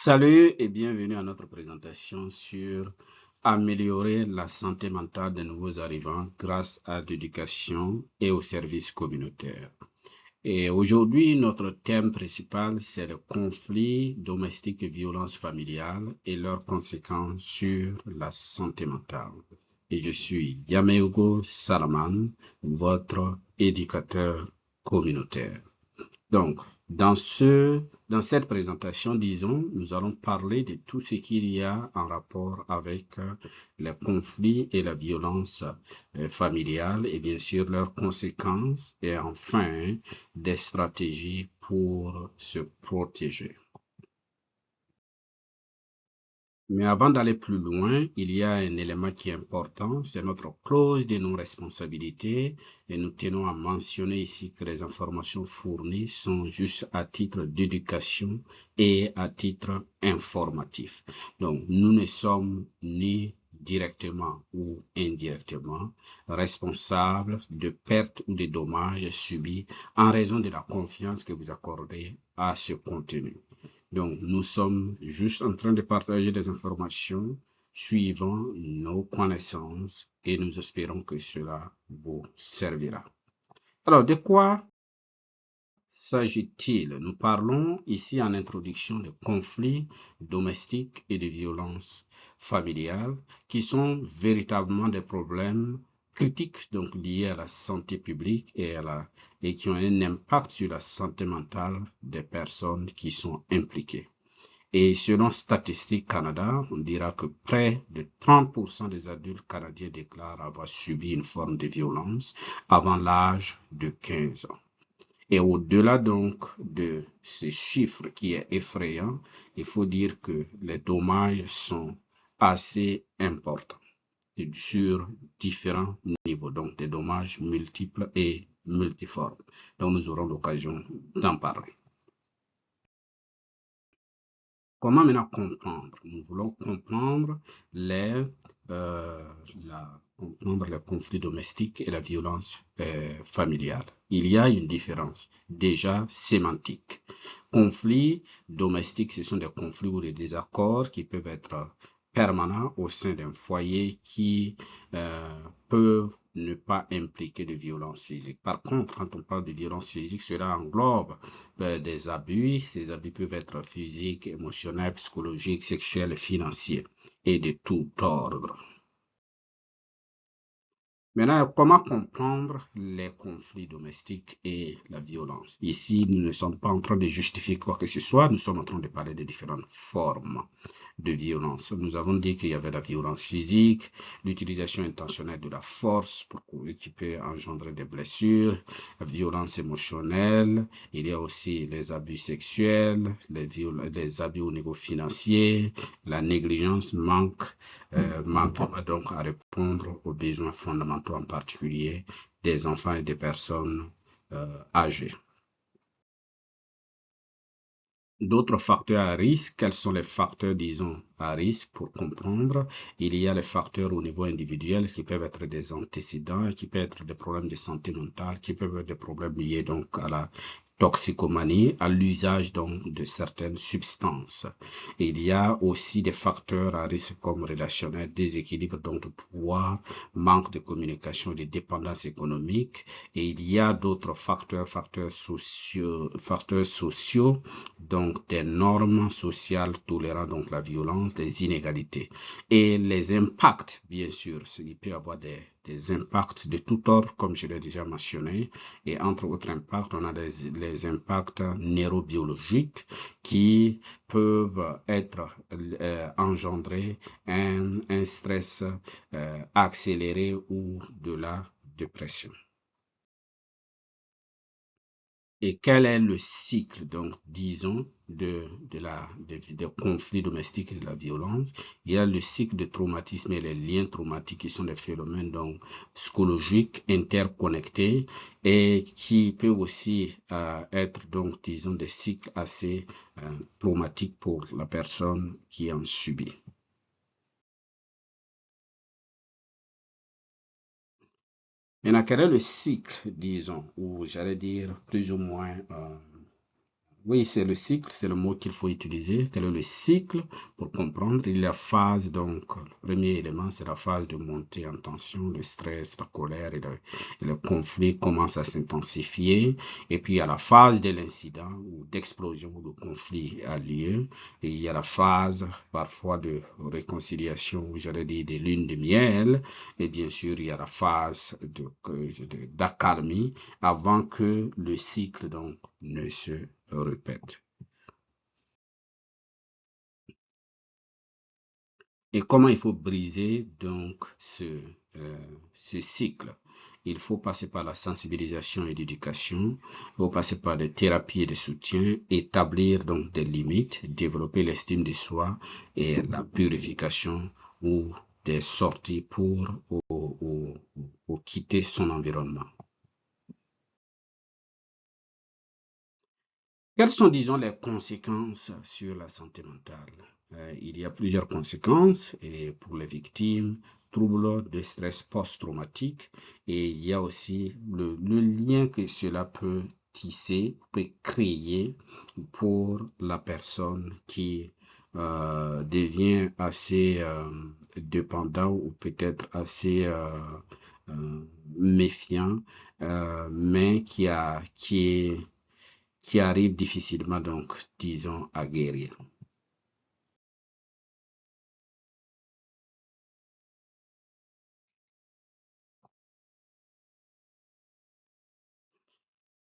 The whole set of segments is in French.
Salut et bienvenue à notre présentation sur améliorer la santé mentale des nouveaux arrivants grâce à l'éducation et aux services communautaires. Et aujourd'hui, notre thème principal, c'est le conflit domestique et violence familiale et leurs conséquences sur la santé mentale. Et je suis Yameugo Salaman, votre éducateur communautaire. Donc, dans cette présentation, disons, nous allons parler de tout ce qu'il y a en rapport avec les conflits et la violence familiale et bien sûr leurs conséquences et enfin des stratégies pour se protéger. Mais avant d'aller plus loin, il y a un élément qui est important, c'est notre clause de non-responsabilité et nous tenons à mentionner ici que les informations fournies sont juste à titre d'éducation et à titre informatif. Donc, nous ne sommes ni directement ou indirectement responsables de pertes ou de dommages subis en raison de la confiance que vous accordez à ce contenu. Donc, nous sommes juste en train de partager des informations suivant nos connaissances et nous espérons que cela vous servira. Alors, de quoi s'agit-il? Nous parlons ici en introduction de conflits domestiques et de violences familiales qui sont véritablement des problèmes critiques donc liés à la santé publique et qui ont un impact sur la santé mentale des personnes qui sont impliquées. Et selon Statistique Canada, on dira que près de 30% des adultes canadiens déclarent avoir subi une forme de violence avant l'âge de 15 ans. Et au-delà donc de ce chiffre qui est effrayant, il faut dire que les dommages sont assez importants sur différents niveaux, donc des dommages multiples et multiformes. Donc nous aurons l'occasion d'en parler. Comment maintenant comprendre? Nous voulons comprendre les, comprendre les conflits domestiques et la violence familiale. Il y a une différence déjà sémantique. Conflits domestiques, ce sont des conflits ou des désaccords qui peuvent être permanents au sein d'un foyer qui peuvent ne pas impliquer de violence physique. Par contre, quand on parle de violence physique, cela englobe des abus. Ces abus peuvent être physiques, émotionnels, psychologiques, sexuels, financiers et de tout ordre. Maintenant, comment comprendre les conflits domestiques et la violence? Ici, nous ne sommes pas en train de justifier quoi que ce soit, nous sommes en train de parler de différentes formes de violence. Nous avons dit qu'il y avait la violence physique, l'utilisation intentionnelle de la force qui peut engendrer des blessures, la violence émotionnelle, il y a aussi les abus sexuels, les abus au niveau financier, la négligence, manque donc à répondre aux besoins fondamentaux, en particulier des enfants et des personnes âgées. D'autres facteurs à risque, quels sont les facteurs, disons, à risque pour comprendre? Il y a les facteurs au niveau individuel qui peuvent être des antécédents, qui peuvent être des problèmes de santé mentale, qui peuvent être des problèmes liés donc à la toxicomanie, à l'usage donc de certaines substances. Il y a aussi des facteurs à risque comme relationnel, déséquilibre donc de pouvoir, manque de communication, de dépendance économique. Et il y a d'autres facteurs sociaux, donc des normes sociales tolérant donc la violence, des inégalités et les impacts, bien sûr, il peut y avoir des impacts de tout ordre, comme je l'ai déjà mentionné, et entre autres impacts, on a les impacts neurobiologiques qui peuvent être engendrer un stress accéléré ou de la dépression. Et quel est le cycle, donc, disons, des conflits domestiques et de la violence? Il y a le cycle de traumatisme et les liens traumatiques qui sont des phénomènes donc psychologiques interconnectés et qui peuvent aussi être donc, disons, des cycles assez traumatiques pour la personne qui en subit. Maintenant, quel est le cycle, disons, ou j'allais dire plus ou moins Oui, c'est le cycle, c'est le mot qu'il faut utiliser. Quel est le cycle pour comprendre? Il y a phase, donc, le premier élément, c'est la phase de montée en tension, le stress, la colère et le conflit commencent à s'intensifier. Et puis, il y a la phase de l'incident ou d'explosion où le conflit a lieu. Et il y a la phase, parfois, de réconciliation, j'allais dire, des lunes de miel. Et bien sûr, il y a la phase d'accalmie avant que le cycle, donc, ne se répète. Et comment il faut briser donc ce cycle? Il faut passer par la sensibilisation et l'éducation, il faut passer par des thérapies de soutien, établir donc des limites, développer l'estime de soi et la purification ou des sorties pour quitter son environnement. Quelles sont, disons, les conséquences sur la santé mentale? Il y a plusieurs conséquences et pour les victimes, troubles de stress post-traumatique et il y a aussi le lien que cela peut tisser, peut créer pour la personne qui devient assez dépendant ou peut-être assez méfiant, mais qui arrive difficilement, donc, disons, à guérir.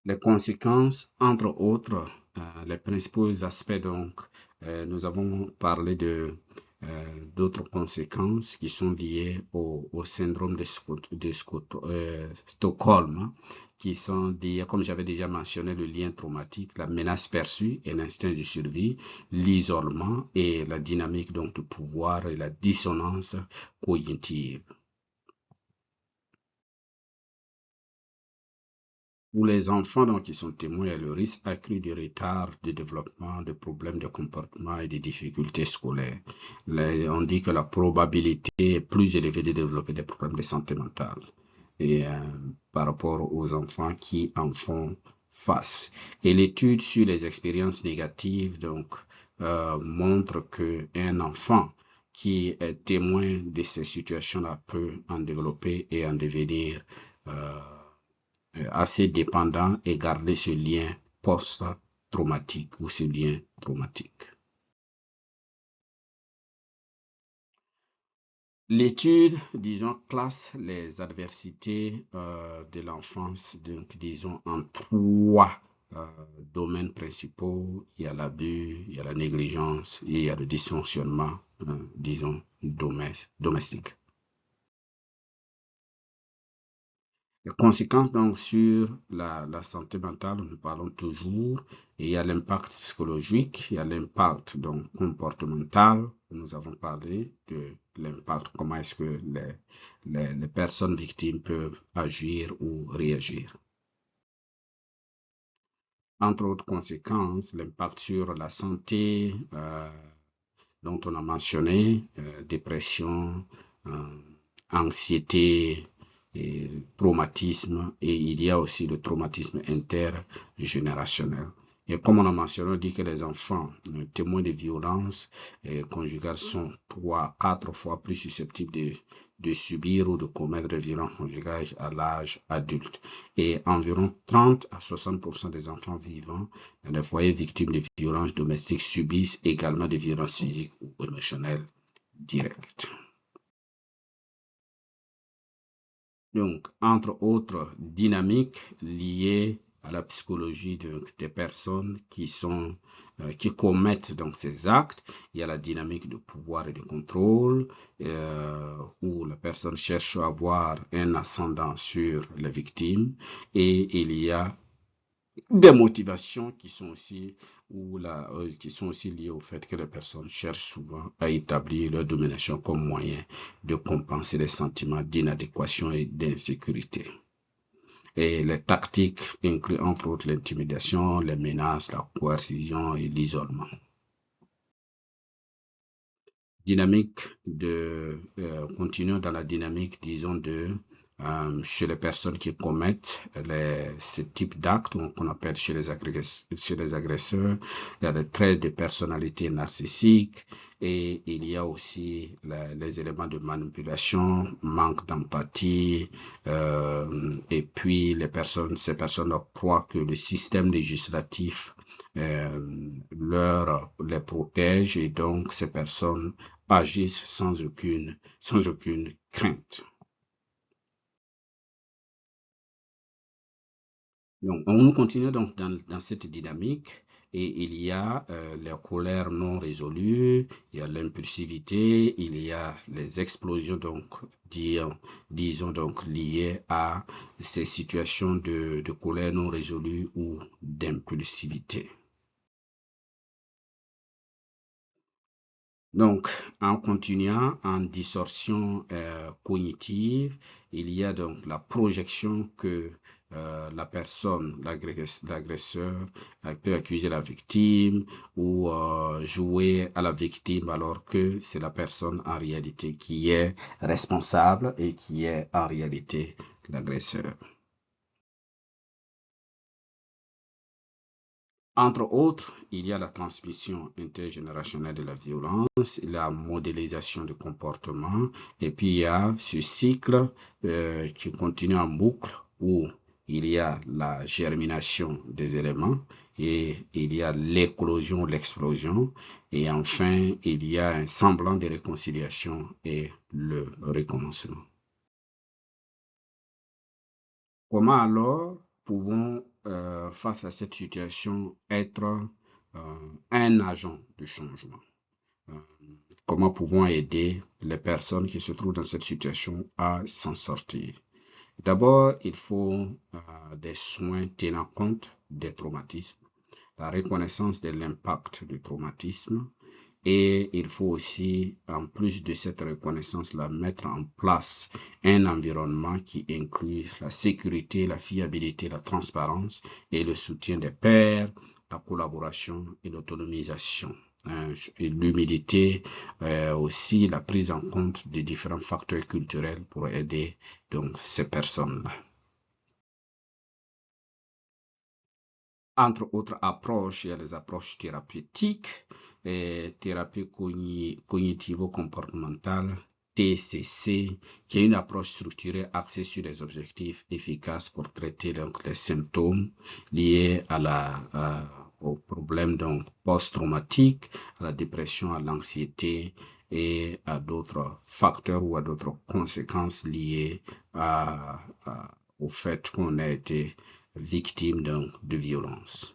Les conséquences, entre autres, les principaux aspects, donc, nous avons parlé d'autres conséquences qui sont liées au syndrome de Stockholm, hein, qui sont liées, comme j'avais déjà mentionné, le lien traumatique, la menace perçue et l'instinct de survie, l'isolement et la dynamique donc de pouvoir et la dissonance cognitive. Pour les enfants donc, qui sont témoins, il y a le risque accru de retard de développement, de problèmes de comportement et de difficultés scolaires. On dit que la probabilité est plus élevée de développer des problèmes de santé mentale et, par rapport aux enfants qui en font face. Et l'étude sur les expériences négatives donc, montre qu'un enfant qui est témoin de ces situations-là peut en développer et en devenir assez dépendant et garder ce lien post-traumatique ou ce lien traumatique. L'étude, disons, classe les adversités de l'enfance, donc, disons, en trois euh, domaines principaux. Il y a l'abus, il y a la négligence et il y a le dysfonctionnement, disons, domestique. Les conséquences donc sur la santé mentale, nous parlons toujours, et il y a l'impact psychologique, il y a l'impact donc comportemental, nous avons parlé de l'impact, comment est-ce que les personnes victimes peuvent agir ou réagir. Entre autres conséquences, l'impact sur la santé, dont on a mentionné, dépression, euh, anxiété, et traumatisme, et il y a aussi le traumatisme intergénérationnel. Et comme on a mentionné, on dit que les enfants témoins de violences conjugales sont 3 à 4 fois plus susceptibles de subir ou de commettre des violences conjugales à l'âge adulte. Et environ 30 à 60% des enfants vivant dans les foyers victimes de violences domestiques subissent également des violences physiques ou émotionnelles directes. Donc, entre autres dynamiques liées à la psychologie des personnes qui commettent donc ces actes, il y a la dynamique de pouvoir et de contrôle, où la personne cherche à avoir un ascendant sur les victimes, et il y a des motivations qui sont aussi liées au fait que les personnes cherchent souvent à établir leur domination comme moyen de compenser les sentiments d'inadéquation et d'insécurité. Et les tactiques incluent entre autres l'intimidation, les menaces, la coercition et l'isolement. Continuons dans la dynamique, disons, chez les personnes qui commettent ce type d'actes qu'on appelle chez les agresseurs. Il y a des traits de personnalité narcissique et il y a aussi les éléments de manipulation, manque d'empathie, et puis ces personnes croient que le système législatif les protège et donc ces personnes agissent sans aucune crainte. Donc, on continue donc dans cette dynamique et il y a les colères non résolues, il y a l'impulsivité, il y a les explosions donc disons donc liées à ces situations de colère non résolue ou d'impulsivité. Donc, en continuant en distorsion cognitive, il y a donc la projection que la personne, l'agresseur, peut accuser la victime ou jouer à la victime alors que c'est la personne en réalité qui est responsable et qui est en réalité l'agresseur. Entre autres, il y a la transmission intergénérationnelle de la violence, la modélisation du comportement, et puis il y a ce cycle qui continue en boucle où il y a la germination des éléments et il y a l'éclosion, l'explosion, et enfin il y a un semblant de réconciliation et le recommencement. Comment alors pouvons, face à cette situation, être un agent de changement? Euh, Comment pouvons aider les personnes qui se trouvent dans cette situation à s'en sortir? D'abord, il faut des soins tenant compte des traumatismes, la reconnaissance de l'impact du traumatisme, et il faut aussi, en plus de cette reconnaissance-là, mettre en place un environnement qui inclut la sécurité, la fiabilité, la transparence et le soutien des pairs, la collaboration et l'autonomisation. Et l'humilité, aussi la prise en compte des différents facteurs culturels pour aider donc ces personnes-là. Entre autres approches, il y a les approches thérapeutiques, et thérapie cognitivo-comportementale, TCC, qui est une approche structurée axée sur les objectifs efficaces pour traiter donc, les symptômes liés au problème donc post-traumatique, à la dépression, à l'anxiété et à d'autres facteurs ou à d'autres conséquences liées au fait qu'on a été victime de violence.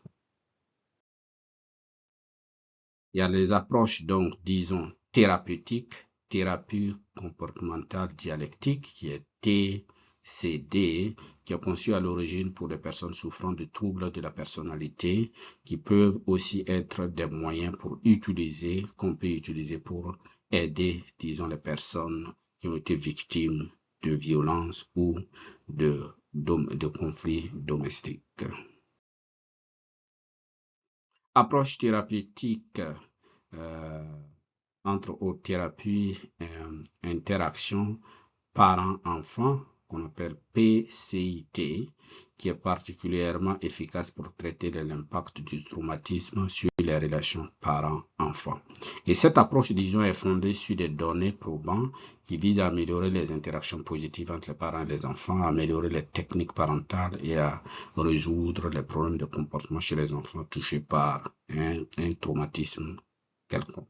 Il y a les approches, donc, disons, thérapeutiques, thérapie comportementale dialectique, qui est TCD, qui est conçue à l'origine pour des personnes souffrant de troubles de la personnalité, qui peuvent aussi être des moyens qu'on peut utiliser pour aider, disons, les personnes qui ont été victimes de violences ou de conflits domestiques. Approche thérapeutique, entre autres thérapies, interaction parent-enfant, qu'on appelle PCIT, qui est particulièrement efficace pour traiter l'impact du traumatisme sur les relations parents-enfants. Et cette approche, disons, est fondée sur des données probantes qui visent à améliorer les interactions positives entre les parents et les enfants, à améliorer les techniques parentales et à résoudre les problèmes de comportement chez les enfants touchés par un traumatisme quelconque.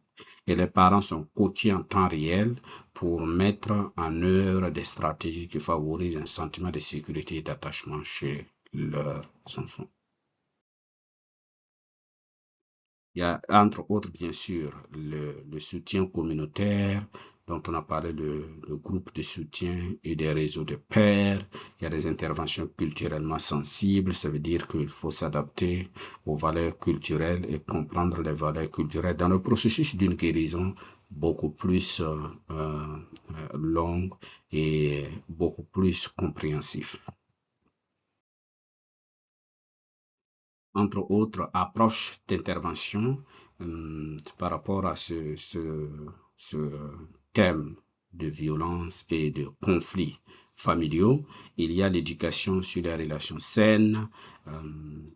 Et les parents sont coachés en temps réel pour mettre en œuvre des stratégies qui favorisent un sentiment de sécurité et d'attachement chez leurs enfants. Il y a entre autres, bien sûr, le soutien communautaire dont on a parlé, le groupe de soutien et des réseaux de pairs. Il y a des interventions culturellement sensibles, ça veut dire qu'il faut s'adapter aux valeurs culturelles et comprendre les valeurs culturelles dans le processus d'une guérison beaucoup plus longue et beaucoup plus compréhensif. Entre autres approches d'intervention par rapport à ce thème de violences et de conflits familiaux. Il y a l'éducation sur les relations saines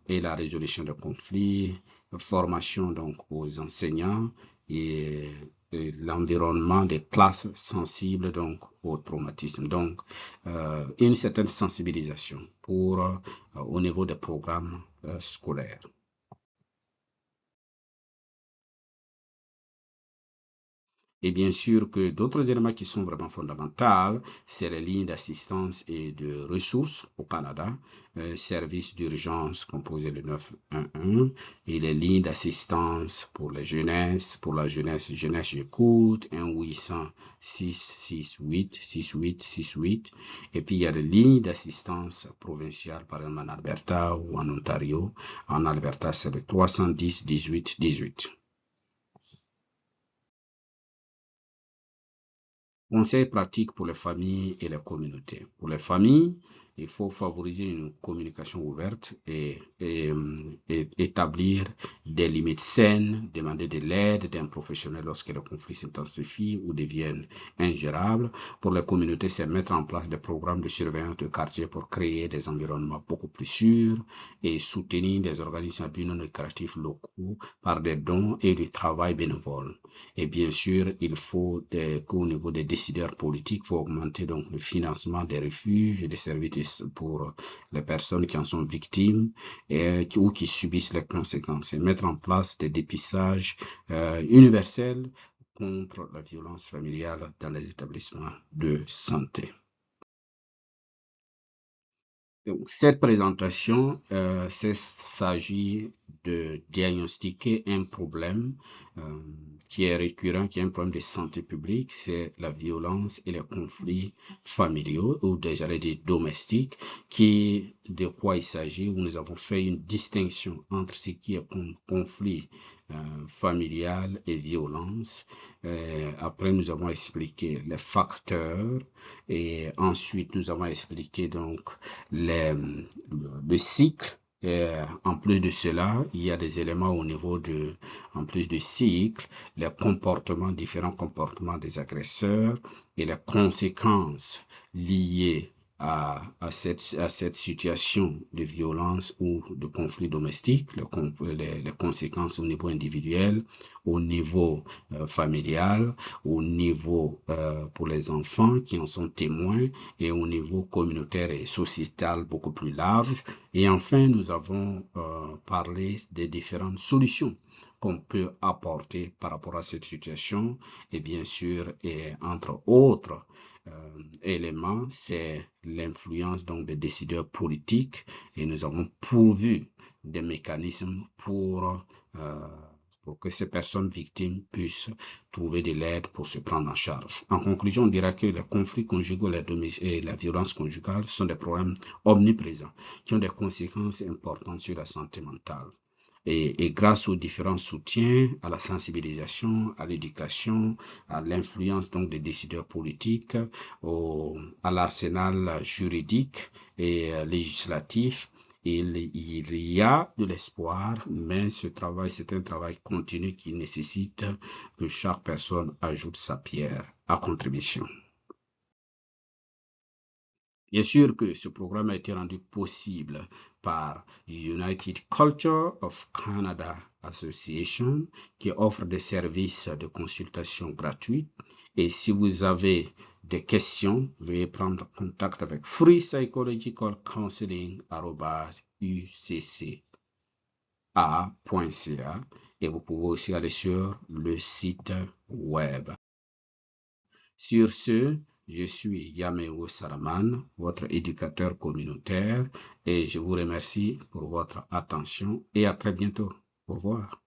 et la résolution de conflits, formation donc aux enseignants et l'environnement des classes sensibles donc au traumatisme. Donc, une certaine sensibilisation au niveau des programmes scolaires. Et bien sûr que d'autres éléments qui sont vraiment fondamentaux, c'est les lignes d'assistance et de ressources au Canada, services d'urgence composé de 911 et les lignes d'assistance pour la jeunesse, jeunesse j'écoute, 1-800-668-6868. Et puis il y a des lignes d'assistance provinciales, par exemple en Alberta ou en Ontario. En Alberta, c'est le 310-18-18. Conseils pratiques pour les familles et les communautés. Pour les familles, il faut favoriser une communication ouverte et établir des limites saines, demander de l'aide d'un professionnel lorsque le conflit s'intensifie ou deviennent ingérables. Pour les communautés, c'est mettre en place des programmes de surveillance de quartier pour créer des environnements beaucoup plus sûrs et soutenir des organismes à but non lucratif locaux par des dons et du travail bénévole. Et bien sûr, il faut qu'au niveau des décideurs politiques, il faut augmenter donc le financement des refuges et des services pour les personnes qui en sont victimes ou qui subissent les conséquences et mettre en place des dépistages universels contre la violence familiale dans les établissements de santé. Donc, cette présentation, s'agit de diagnostiquer un problème qui est récurrent, qui est un problème de santé publique, c'est la violence et les conflits familiaux ou déjà les domestiques, de quoi il s'agit, où nous avons fait une distinction entre ce qui est conflit familial et violence. Après, nous avons expliqué les facteurs et ensuite nous avons expliqué donc le cycle. En plus de cela, il y a des éléments au niveau en plus du cycle, différents comportements des agresseurs et les conséquences liées à cette situation de violence ou de conflit domestique, les conséquences au niveau individuel, au niveau familial, au niveau pour les enfants qui en sont témoins et au niveau communautaire et sociétal beaucoup plus large. Et enfin, nous avons parlé des différentes solutions qu'on peut apporter par rapport à cette situation. Et bien sûr, et entre autres éléments, c'est l'influence donc des décideurs politiques et nous avons pourvu des mécanismes pour que ces personnes victimes puissent trouver de l'aide pour se prendre en charge. En conclusion, on dira que les conflits conjugaux et la violence conjugale sont des problèmes omniprésents qui ont des conséquences importantes sur la santé mentale. Et grâce aux différents soutiens, à la sensibilisation, à l'éducation, à l'influence donc des décideurs politiques, à l'arsenal juridique et législatif, il y a de l'espoir, mais ce travail, c'est un travail continu qui nécessite que chaque personne ajoute sa pierre à contribution. Bien sûr que ce programme a été rendu possible par United Culture of Canada Association qui offre des services de consultation gratuits. Et si vous avez des questions, veuillez prendre contact avec freepsychologicalcounseling@ucca.ca et vous pouvez aussi aller sur le site web. Sur ce, je suis Yameo Saraman, votre éducateur communautaire, et je vous remercie pour votre attention et à très bientôt. Au revoir.